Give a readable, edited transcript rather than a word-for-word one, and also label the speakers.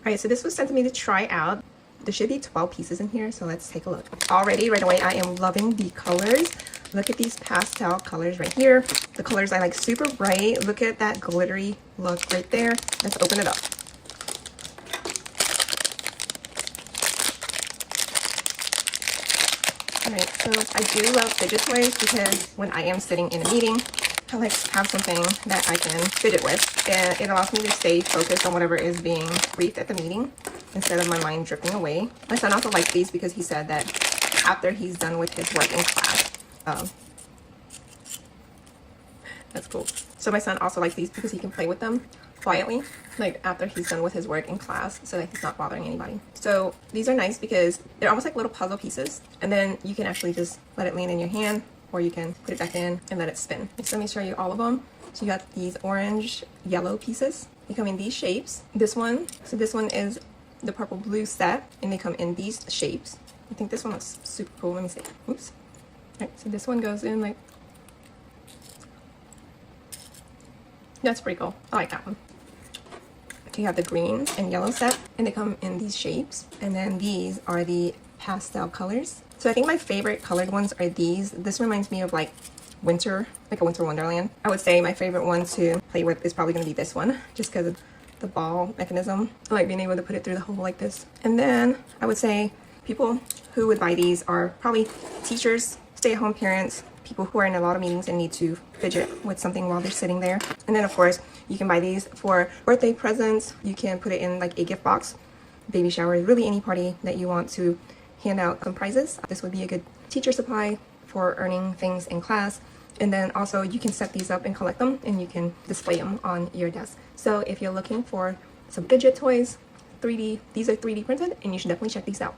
Speaker 1: Alright, so this was sent to me to try out. There should be 12 pieces in here, so let's take a look. Already, right away, I am loving the colors. Look at these pastel colors right here. The colors are like super bright. Look at that glittery look right there. Let's open it up. Alright, so I do love fidget toys because when I am sitting in a meeting, I like to have something that I can fidget with, and it allows me to stay focused on whatever is being briefed at the meeting instead of my mind drifting away. My son also likes these because he said that after he's done with his work in class, that's cool. So my son also likes these because he can play with them quietly, like after he's done with his work in class, so that he's not bothering anybody. So these are nice because they're almost like little puzzle pieces, and then you can actually just let it land in your hand, or you can put it back in and let it spin. So let me show you all of them. So you got these orange yellow pieces. They come in these shapes. This one is the purple blue set, and they come in these shapes. I think this one looks super cool. Let me see. Oops. All right, so this one goes in like, that's pretty cool. I like that one. You have the green and yellow set, and they come in these shapes, and then these are the pastel colors. So I think my favorite colored ones are these. This reminds me of like winter, like a winter wonderland. I would say my favorite one to play with is probably going to be this one, just because of the ball mechanism. I like being able to put it through the hole like this. And then I would say people who would buy these are probably teachers, stay-at-home parents, people who are in a lot of meetings and need to fidget with something while they're sitting there. And then of course you can buy these for birthday presents. You can put it in like a gift box, baby showers, really any party that you want to hand out some prizes. This would be a good teacher supply for earning things in class. And then also you can set these up and collect them, and you can display them on your desk. So if you're looking for some fidget toys, 3D, these are 3D printed, and you should definitely check these out.